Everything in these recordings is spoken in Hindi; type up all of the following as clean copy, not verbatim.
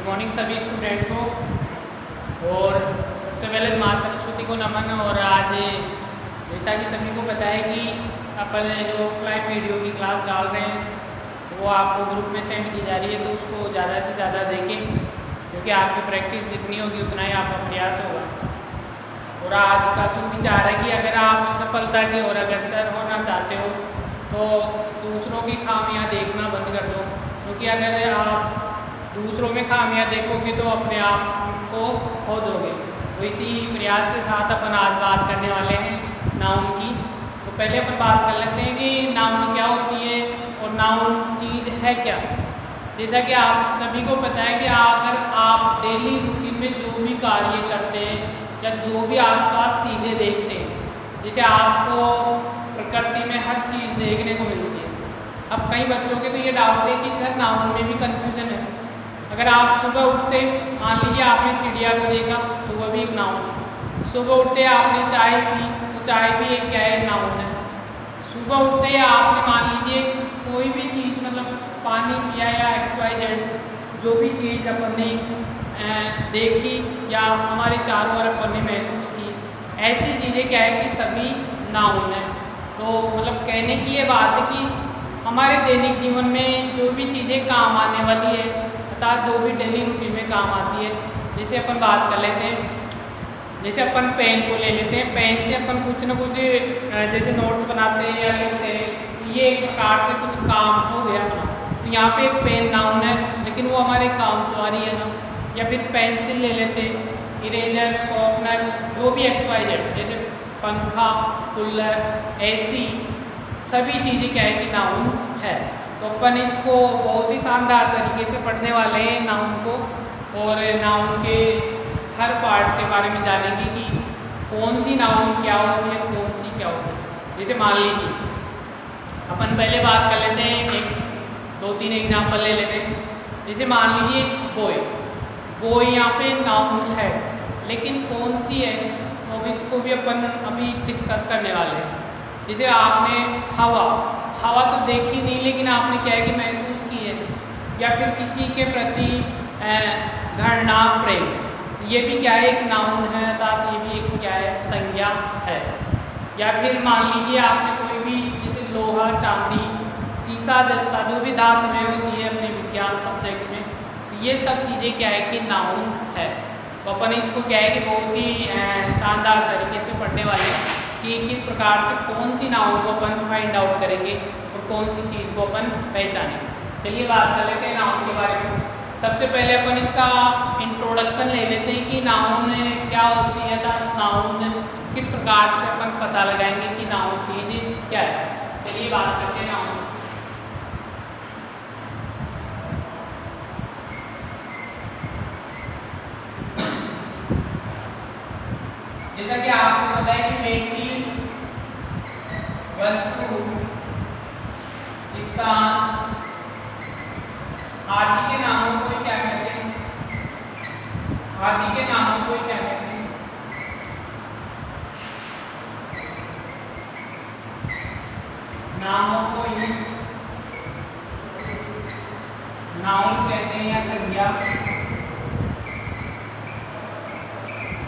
मॉर्निंग सभी स्टूडेंट को। और सबसे पहले माँ सरस्वती को नमन। और आज जैसा कि सभी को पता है कि अपन जो ऑफलाइन वीडियो की क्लास डाल रहे हैं वो आपको ग्रुप में सेंड की जा रही है, तो उसको ज़्यादा से ज़्यादा देखें, क्योंकि आपकी प्रैक्टिस जितनी होगी उतना ही आपका प्रयास होगा। और आज का सुविचार है कि अगर आप सफलता की ओर अग्रसर होना चाहते हो तो दूसरों की खामियां देखना बंद कर दो, क्योंकि अगर आप दूसरों में खामियां देखोगे तो अपने आप को खो दोगे। तो इसी प्रयास के साथ अपन आज बात करने वाले हैं नाउन की। तो पहले अपन बात कर लेते हैं कि नाउन क्या होती है और नाउन चीज़ है क्या। जैसा कि आप सभी को पता है कि अगर आप डेली रूटीन में जो भी कार्य करते हैं या जो भी आसपास चीज़ें देखते हैं, जैसे आपको प्रकृति में हर चीज़ देखने को मिलती है। अब कई बच्चों के तो ये डाउट है कि सर नाउन में भी कन्फ्यूज़न है। अगर आप सुबह उठते, मान लीजिए आपने चिड़िया को देखा तो वह भी एक नाउन है। सुबह उठते आपने चाय पी तो चाय भी एक क्या है, नाउन है। सुबह उठते आपने मान लीजिए कोई भी चीज़ मतलब पानी पिया या XYZ जो भी चीज़ अपन ने देखी या हमारे चारों ओर अपन ने महसूस की, ऐसी चीज़ें क्या है कि सभी नाउन है। तो मतलब कहने की ये बात है कि हमारे दैनिक जीवन में जो भी चीज़ें काम आने वाली है, अर्थात जो भी डेली रूटीन में काम आती है, जैसे अपन बात कर लेते हैं, जैसे अपन पेन को ले लेते हैं। पेन से अपन कुछ न कुछ जैसे नोट्स बनाते हैं या लिखते हैं, ये एक प्रकार से कुछ काम हो गया अपना। तो यहाँ पे एक पेन नाउन है, लेकिन वो हमारे काम तो आ रही है ना। या फिर पेंसिल ले लेते हैं, इरेजर, शॉर्पनर, जो भी XYZ, जैसे पंखा, कूलर, AC, सभी चीज़ें क्या है कि नाउन है। तो अपन इसको बहुत ही शानदार तरीके से पढ़ने वाले हैं नाउन को, और नाउन के हर पार्ट के बारे में जानेंगे कि कौन सी नाउन क्या होती है, कौन सी क्या होती है। जैसे मान लीजिए अपन पहले बात कर लेते हैं, एक 2-3 एग्जाम्पल ले लेते हैं। जैसे मान लीजिए बॉय, बॉय यहाँ पे नाउन है, लेकिन कौन सी है तो अब इसको भी अपन अभी डिस्कस करने वाले हैं। जैसे आपने हवा, हवा तो देखी नहीं, लेकिन आपने क्या है कि महसूस की है। या फिर किसी के प्रति घृणा, प्रेम, ये भी क्या है, एक नाउन है, अर्थात ये भी एक क्या है, संज्ञा है। या फिर मान लीजिए आपने कोई भी जैसे लोहा, चांदी, शीशा, जस्ता, जो भी धातुएं होती है अपने विज्ञान सब्जेक्ट में, ये सब चीज़ें क्या है कि नाउन है। तो अपन इसको क्या है कि बहुत ही शानदार तरीके से पढ़ने वाले हैं कि किस प्रकार से कौन सी नाउन को अपन फाइंड आउट करेंगे और कौन सी चीज़ को अपन पहचानेंगे। चलिए बात कर लेते हैं नाउन के बारे में। सबसे पहले अपन इसका इंट्रोडक्शन ले लेते हैं कि नाउन क्या होती है, नाउन किस प्रकार से अपन पता लगाएंगे कि नाउन चीज़ क्या है। चलिए बात करते हैं नाउन। जैसा कि आपको पता है कि व्यक्ति, वस्तु, स्थान आदि के नामों को क्या कहते हैं, आदि के नामों को क्या कहते हैं, नामों को ही नाउन कहते हैं या संज्ञा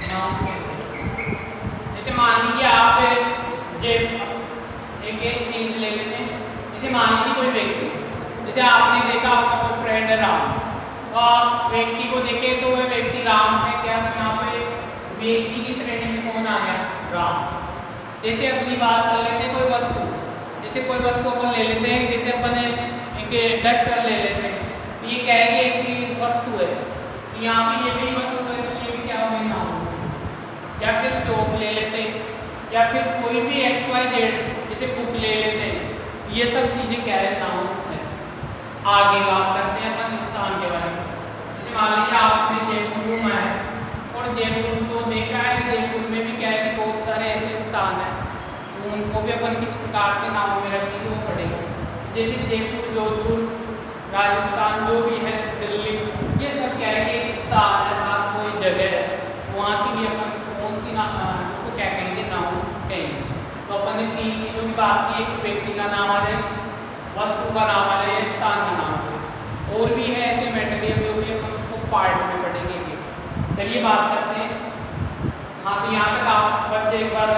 नाउन कहते हैं। जैसे मान लीजिए आप एक चीज ले लेते हैं। जैसे मान लीजिए कोई व्यक्ति, जैसे आपने देखा आपका कोई फ्रेंड है राम, तो आप व्यक्ति को देखे तो वह व्यक्ति राम है क्या, तो यहाँ पे व्यक्ति की श्रेणी में कौन आ गया, राम। जैसे अपनी बात कर लेते हैं कोई वस्तु, जैसे कोई वस्तु अपन ले लेते हैं, जैसे अपन एक डस्टर ले लेते हैं, तो ये क्या है कि एक वस्तु है, तो यहाँ पे ये भी वस्तु है, तो ये भी क्या हो गया, नाउन। या फिर चौक ले लेते हैं, या फिर कोई भी XYZ जैसे बुक ले लेते हैं, ये सब चीज़ें क्या है, नाउन है। आगे बात करते हैं अपन स्थान के बारे में। जैसे मान लीजिए आपने जयपुर घूमा है और जयपुर को देखा है, जयपुर में भी क्या है कि बहुत सारे ऐसे स्थान हैं, तो उनको भी अपन किस प्रकार से नाउन में रखेंगे वो पढ़ेंगे। जैसे जयपुर, जोधपुर, राजस्थान, जो भी है, दिल्ली, ये सब क्या है कि एक स्थान है, अर्थात कोई जगह है, वहाँ की भी अपन कौन सी उसको क्या कहेंगे, नाउन कहेंगे। तो अपन ने 3 चीज़ों की बात की, एक व्यक्ति का नाम आ जाए, वस्तु का नाम आ जाए, स्थान का नाम आ जाए, और भी है ऐसे मेटेरियल जो भी अपन उसको पार्ट में पढ़ेंगे। चलिए बात करते हैं। हाँ, तो यहाँ तक आप बच्चे एक बार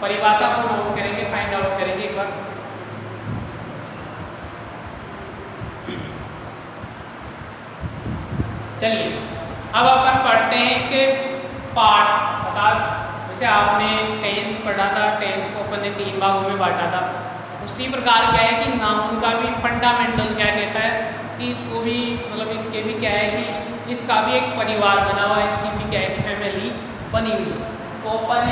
परिभाषा को नोट करेंगे, फाइंड आउट करेंगे एक बार। चलिए अब अपन पढ़ते हैं इसके पार्ट्स। अर्थात जैसे आपने टेंस पढ़ा था, टेंस को अपन ने 3 भागों में बांटा था, उसी प्रकार क्या है कि नाउन का भी फंडामेंटल क्या कहता है कि इसको भी मतलब इसके भी क्या है कि इसका भी एक परिवार बना हुआ है, इसकी भी क्या है फैमिली बनी हुई। तो अपन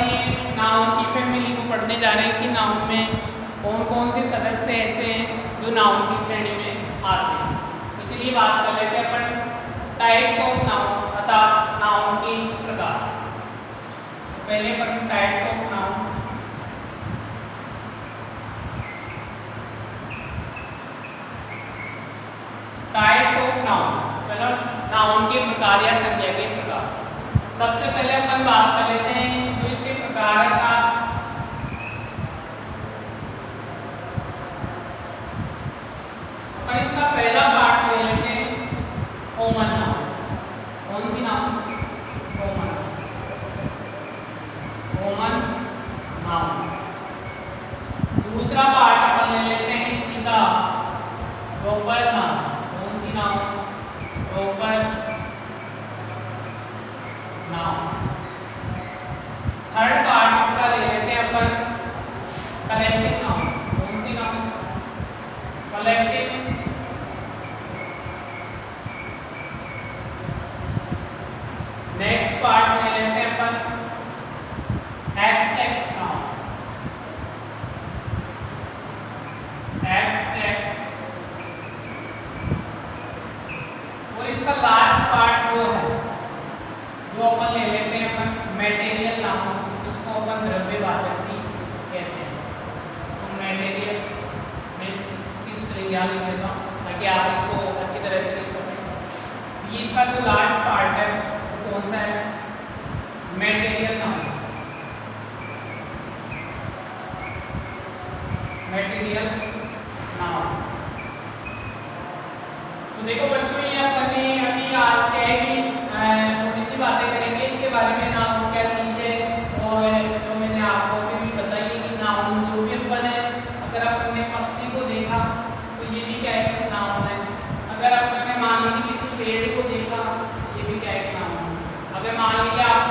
नाउन की फैमिली को पढ़ने जा रहे हैं कि नाउन में कौन कौन से सदस्य ऐसे हैं जो नाउन की श्रेणी में आते हैं। तो चलिए बात कर लेते हैं अपन टाइप्स ऑफ नाउन अर्थात नाउन की प्रकार। पहले अपन टाइप्स ऑफ नाउन मतलब नाउन के प्रकार या संज्ञा के प्रकार। सबसे पहले अपन बात कर लेते हैं जो इसके प्रकार का और इसका पहला पार्ट ले लेते हैं कॉमन नाउन। कौन सी नाउन? Common noun. दूसरा पार्ट अपन ले लेते हैं इसी का प्रॉपर नाउन। कौन सी noun? Proper noun. Third part इसका ले लेते हैं अपन कलेक्टिव नाउन। कौन सी नाउन? कलेक्टिव। नेक्स्ट पार्ट ले लेते हैं अपन एब्स्ट्रैक्ट नाउन। एब्स्ट्रैक्ट। और इसका लास्ट पार्ट जो है जो अपन ले लेते हैं अपन मटेरियल नाउन, जिसको अपन द्रव्यवाचक भी कहते हैं। तो मटेरियल में इसकी स्त्रीलिंग लिख देता हूँ ताकि आप इसको अच्छी तरह से लिख सकें। ये इसका जो लास्ट पार्ट है वो कौन सा है? Material noun. Material noun. तो देखो बच्चों, ये अपन ने अभी आज क्या है कि थोड़ी सी बातें करेंगे इसके बारे में, नाउन क्या चीज़ है। और जो मैंने आपको भी बताई है कि नाउन जो भी अपन है, अगर अपन ने पक्षी को देखा तो ये भी क्या है कि नाउन है। अगर अपन ने मान लीजिए किसी पेड़ को देखा ये भी क्या है कि नाउन है। अगर मान लीजिए आप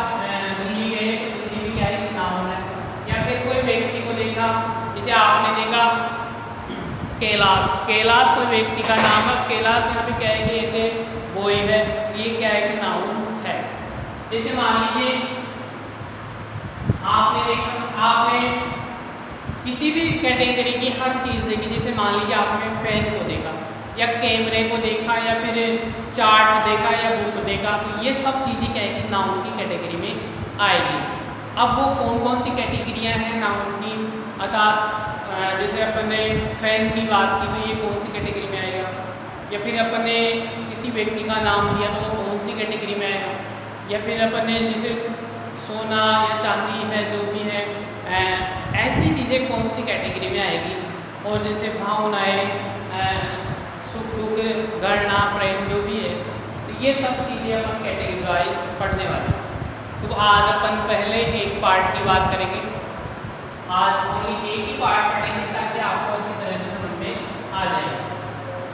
दिल्ली गए तो दिल्ली भी क्या है कि नाउन है। या फिर कोई व्यक्ति को देखा, जैसे आपने देखा कैलाश। कैलाश कोई व्यक्ति का नाम है। कैलाश यहाँ पे क्या है कि एक बॉय है, ये क्या है कि नाउन है। जैसे मान लीजिए आपने देखा, आपने किसी भी कैटेगरी की हर चीज़ देखी। जैसे मान लीजिए आपने पेन को देखा या कैमरे को देखा या फिर चार्ट देखा या बुक देखा, तो ये सब चीज़ें क्या है कि नाउन की कैटेगरी में आएगी। अब वो कौन कौन सी कैटेगरियाँ हैं नाउन की, अर्थात जैसे अपन ने फैन की बात की तो ये कौन सी कैटेगरी में आएगा। या फिर अपन ने किसी व्यक्ति का नाम लिया तो वो कौन सी कैटेगरी में आएगा। या फिर अपन ने जैसे सोना या चांदी है जो भी है, ऐसी चीज़ें कौन सी कैटेगरी में आएगी। और जैसे भावनाएँ, सुख दुख, गणना, प्रेम जो भी है, तो ये सब चीज़ें अपन कैटेगरी वाइज पढ़ने वाले हैं। तो आज अपन पहले एक पार्ट की बात करेंगे। आज ओनली एक ही पार्ट पढ़ेंगे ताकि आपको अच्छी तरह से समझ में आ जाए।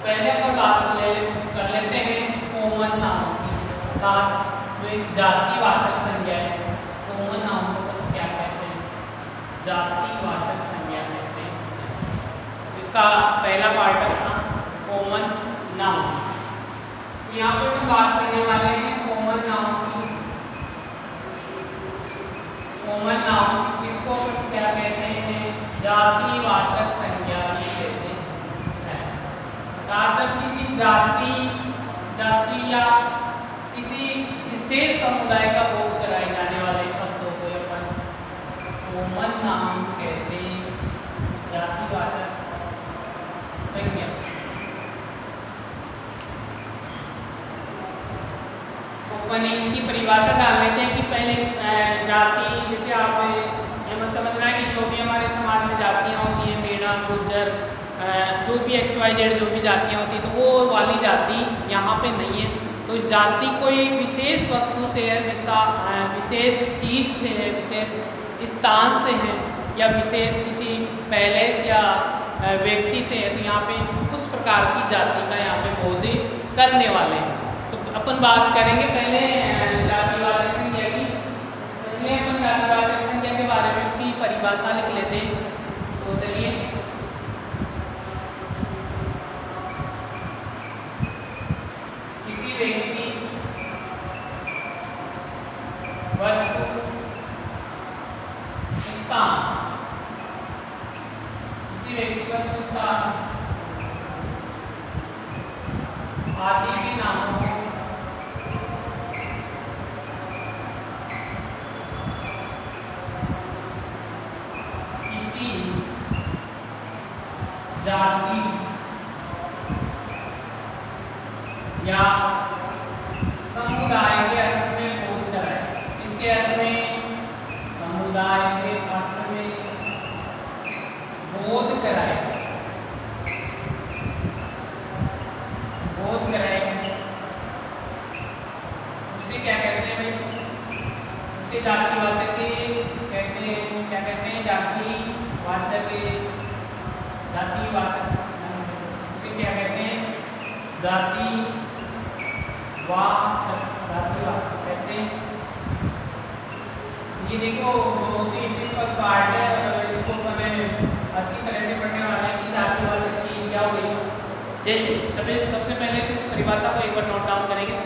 पहले अपन बात कर लेते हैं कॉमन नाउन की, अर्थात जो एक जातिवाचक संज्ञा है। कॉमन नाउन को क्या कहते हैं? जातिवाचक संज्ञा कहते हैं। इसका पहला पार्ट अपना कॉमन नाउन। यहाँ पे हम बात करने वाले हैं कॉमन नाउन की। कॉमन नाउन इसको क्या कहते हैं? जातिवाचक संज्ञा कहते हैं। अर्थात जब किसी जाति या किसी विशेष समुदाय का बोध कराए जाने वाले शब्दों को अपन कॉमन नाउन कहते हैं, जातिवाचक संज्ञा। अपन इसकी परिभाषा डाल लेते हैं कि पहले जाति, जैसे आप ये मत समझना है कि जो भी हमारे समाज में जातियाँ होती हैं, मेरा, गुज्जर, जो भी XYZ जो भी जातियाँ होती हैं, तो वो वाली जाति यहाँ पे नहीं है। तो जाति कोई विशेष वस्तु से है, विशेष चीज से है, विशेष स्थान से है, या विशेष किसी पैलेस या व्यक्ति से है। तो यहाँ पे उस प्रकार की जाति का यहाँ पे बोध करने वाले हैं। तो अपन बात करेंगे पहले जातिवाचक संज्ञा की। पहले अपन जातिवाचक संज्ञा के बारे में उसकी परिभाषा लिख लेते हैं। तो चलिए, किसी व्यक्ति, वस्तु, स्थान, किसी व्यक्ति, वस्तु, स्थान आदि के नामों को किसी जाति या समुदाय के अर्थ में बोध कराए। इसके अर्थ में, समुदाय के अर्थ में बोध कराए, बोध कराए, उसे क्या कहते हैं भाई? उसे जातिवाचक कहते हैं। क्या कहते हैं? जातिवाचक, जातिवाचक, उसे क्या कहते हैं? जातिवाचक, जातिवाचक कहते हैं। ये देखो बहुत ही सिंपल पार्ट है, और इसको हमें अच्छी तरह से पढ़ने वाला है कि जातिवाचक चीज क्या हो गई। जैसे सबसे पहले तो इस परिभाषा को एक बार नोट डाउन करेंगे।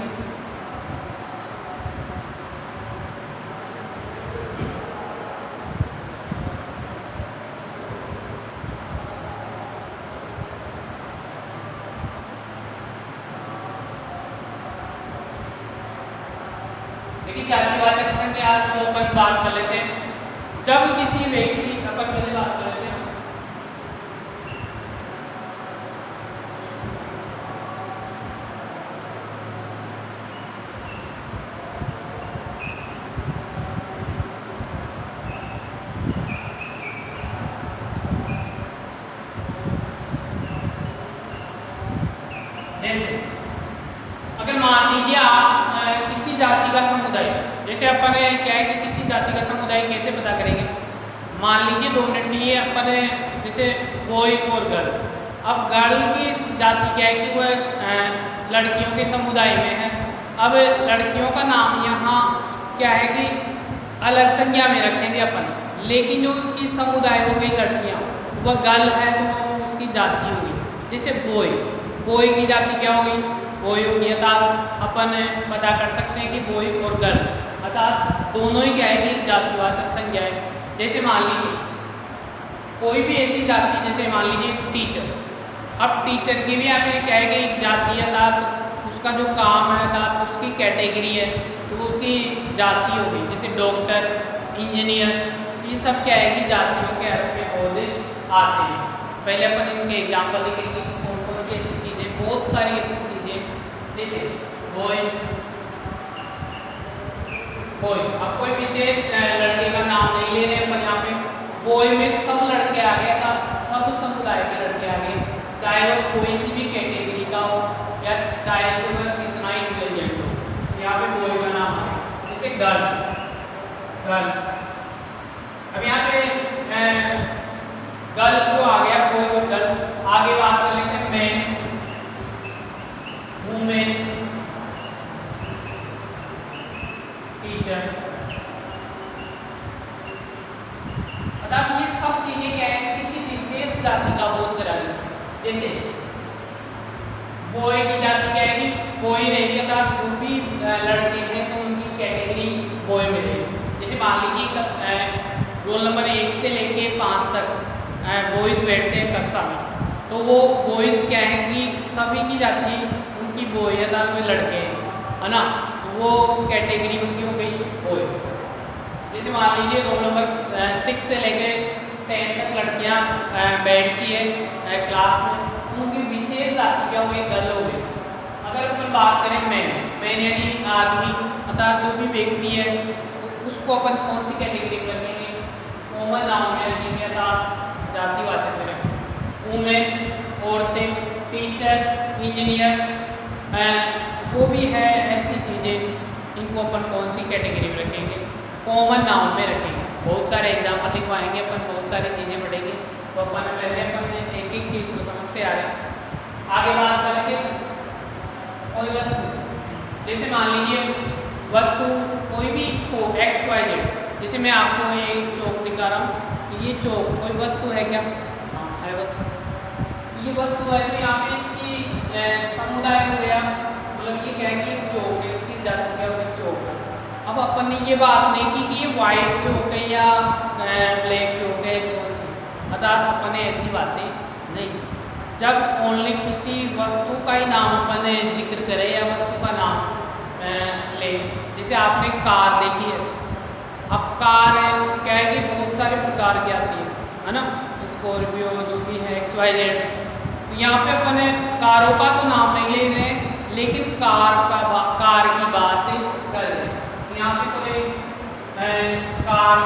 देखिए, जातिवाचक संज्ञा को अपन बात कर लेते हैं। जब किसी व्यक्ति, अपन पहले बात कर लेते हैं, जैसे अगर मान लीजिए आप किसी जाति का समुदाय, जैसे अपन क्या है कि किसी जाति का समुदाय कैसे पता करेंगे? मान लीजिए 2 मिनट के लिए अपन जैसे बॉय और गर्ल। अब गर्ल की जाति क्या है कि वह लड़कियों के समुदाय में है। अब लड़कियों का नाम यहाँ क्या है कि अलग संज्ञा में रखेंगे अपन, लेकिन जो उसकी समुदाय हो गई लड़कियाँ, वह गर्ल है तो वो उसकी जाति होगी। जैसे बॉय, बॉय की जाति क्या हो गई? बॉय होगी। अर्थात अपन पता कर सकते हैं कि बॉय और गर्ल, अर्थात दोनों ही क्या है कि जातिवाचक संज्ञा है। जैसे मान लीजिए कोई भी ऐसी जाति, जैसे मान लीजिए टीचर। अब टीचर की भी आप क्या है कि एक जाति है, अर्थात उसका जो काम है, अर्थात उसकी कैटेगरी है, तो उसकी जाति होगी। जैसे डॉक्टर, इंजीनियर, ये सब क्या है कि जातियों के अर्थ में पौधे आते हैं। पहले अपन इनके एग्जाम्पल देखेंगे कौन कौन सी ऐसी चीज़ें, बहुत सारी ऐसी चीज़ें। जैसे बॉय, बॉय, अब कोई विशेष लड़के का नाम नहीं ले रहे हैं अपन यहाँ पे। बॉय में सब लड़के आ गए, था सब समुदाय के लड़के आ गए, चाहे वो कोई सी भी कैटेगरी का हो या चाहे वो कितना इंटेलिजेंट हो। यहाँ पे बॉय का नाम है। जैसे गर्ल, गर्ल, अब यहाँ पे गर्ल तो आ गया, बॉय और गर्ल। आगे बात कर लेते हैं मैन, वुमेन, टीचर। अर्थात ये सब चीजें क्या है, किसी विशेष जाति का बोध कराएंगे। जैसे बॉय की जाति क्या है कि बॉय रहेगी, अर्थात जो भी लड़के हैं तो उनकी कैटेगरी बॉय में रहेगी। जैसे मान लीजिए रोल नंबर 1 से लेके 5 तक बॉयज बैठते हैं कक्षा में, तो वो बॉयज क्या है कि सभी की जाति उनकी बॉय है, अर्थात वे लड़के हैं, है ना, तो वो कैटेगरी उनकी हो गई बॉय। जैसे मान लीजिए रोल नंबर 6 से लेके 10 तक लड़कियां बैठती है क्लास में, उनकी विशेष जाति क्या हो गई? गर्ल हो गई। अगर अपन बात करें मैन यानी आदमी, अर्थात जो भी व्यक्ति है, तो उसको अपन कौन सी कैटेगरी में रखेंगे? कॉमन नाउन में रखेंगे, अर्थात जातिवाचक में रखेंगे। वुमेन, औरतें, टीचर, इंजीनियर, जो भी है ऐसी चीज़ें, इनको अपन कौन सी कैटेगरी में रखेंगे? कॉमन नाउन में रखेंगे। बहुत सारे एग्जाम्पल लिखवाएंगे अपन, बहुत सारी चीज़ें पढ़ेंगे, तो अपन पहले अपन एक एक चीज़ को समझते आ रहे हैं। आगे बात करेंगे कोई वस्तु, जैसे मान लीजिए वस्तु कोई भी हो XYZ, जैसे मैं आपको एक चौक दिखा रहा हूँ, ये चौक कोई वस्तु है क्या? हाँ है वस्तु। ये वस्तु है तो यहाँ पे इसकी समुदाय हो गया, मतलब ये क्या है कि एक चौक है, इसकी जाति क्या होगी? चौक। अब अपन ने ये बात नहीं की कि ये वाइट चौक है या ब्लैक चौक है, कौन सी, अर्थात अपन ने ऐसी बातें नहीं। जब ओनली किसी वस्तु का ही नाम अपन जिक्र करे या वस्तु का नाम ले, जैसे आपने कार देखी है, अब कार है तो क्या है कि बहुत सारे प्रकार की आती है ना, स्कॉर्पियो जो भी है XYZ। तो यहाँ पे अपन कारों का तो नाम नहीं ले रहे हैं, लेकिन कार की बात कर रहे हैं। तो यहाँ पे कोई कार,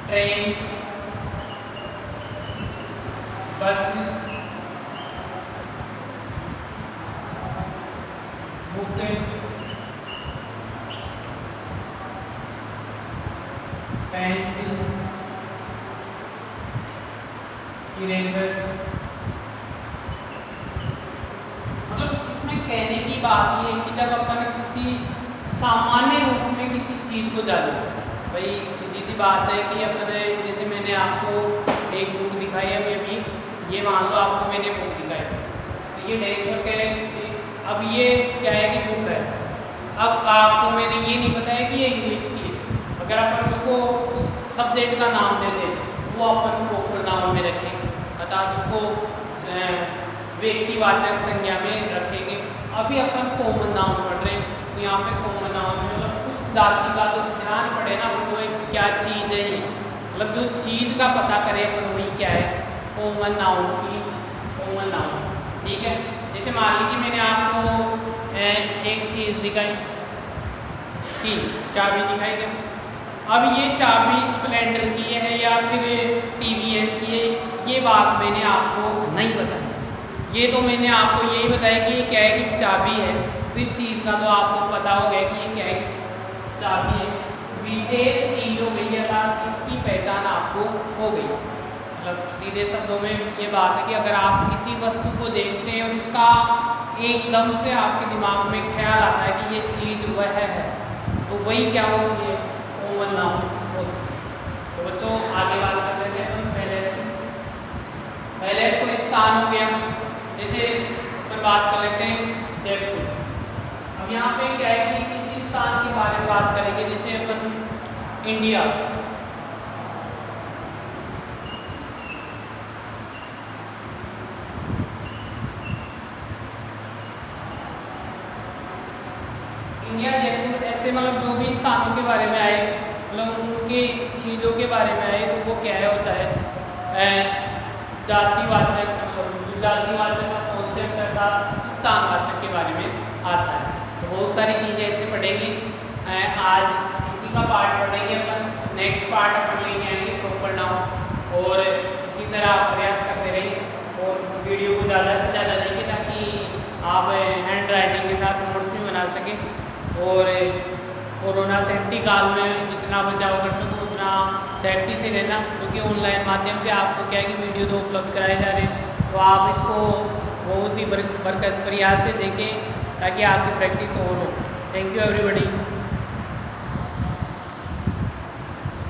ट्रेन, बस, बुक, पेंसिल, इरेजर, मतलब इसमें कहने की बात ये है कि जब अपन किसी सामान्य रूप में किसी चीज़ को जाने, भाई सीधी सी बात है कि अपन जैसे मैंने आपको एक बुक दिखाई है, अभी ये मान लो आपको मैंने बुक दिखाई, तो ये डेस्क है, अब ये क्या है कि बुक है। अब आपको मैंने ये नहीं बताया कि ये इंग्लिश की है, अगर अपन उसको सब्जेक्ट का नाम दे दें वो अपन प्रॉपर नाउन में रखेंगे, अर्थात उसको व्यक्तिवाचक संज्ञा में रखेंगे। अभी अपन कॉमन नाउन पढ़ रहे हैं, तो यहाँ पे कॉमन नाउन में मतलब उस जाति का तो ध्यान पड़े ना, वो क्या चीज़ है ये, मतलब जो चीज़ का पता करे अपन वही क्या है, कॉमन नाउन की कॉमन नाउन। ठीक है, जैसे मान लीजिए मैंने आपको एक चीज़ दिखाई कि चाबी दिखाई क्या, अब ये चाबी स्प्लेंडर की है या फिर TVS की है, ये बात मैंने आपको नहीं बताई, ये तो मैंने आपको यही बताया कि ये क्या है कि चाबी है। तो इस चीज़ का तो आपको पता हो गया कि ये क्या है कि चाबी है, विशेष चीज़ हो गई है, अर्थात इसकी पहचान आपको हो गई। मतलब सीधे शब्दों में ये बात है कि अगर आप किसी वस्तु को देखते हैं और उसका एकदम से आपके दिमाग में ख्याल आता है कि ये चीज़ वह है, तो वही क्या होती है, कॉमन नाउन होती है। तो बच्चों आगे बात कर लेते हैं हम पहले इसको स्थान हो गया, जैसे अपन बात कर लेते हैं जयपुर। अब यहाँ पे क्या है कि किसी स्थान के बारे में बात करेंगे, जैसे अपन इंडिया, जयपुर, ऐसे मतलब जो भी स्थानों के बारे में आए, मतलब उनकी चीज़ों के बारे में आए, तो वो क्या है होता है जातिवाचक, जातिवाचक का कॉन्सेप्ट अर्थात स्थानवाचक के बारे में आता है। तो बहुत सारी चीज़ें ऐसे पढ़ेंगे, आज इसी का पार्ट पढ़ेंगे अपन, नेक्स्ट पार्ट अपन लेके आएंगे प्रॉपर नाउन, और इसी तरह आप प्रयास करते रहिए और वीडियो को ज़्यादा से ज़्यादा देखिए ताकि आप हैंड राइटिंग के साथ नोट्स भी बना सकें, और कोरोना सेफ्टी काल में जितना बचाव कर सको उतना सेफ्टी से रहना, क्योंकि ऑनलाइन माध्यम से आपको क्या है कि वीडियो तो उपलब्ध कराए जा रहे हैं, तो आप इसको बहुत ही बरकस प्रयास से देखें ताकि आपकी प्रैक्टिस और हो। Thank you everybody.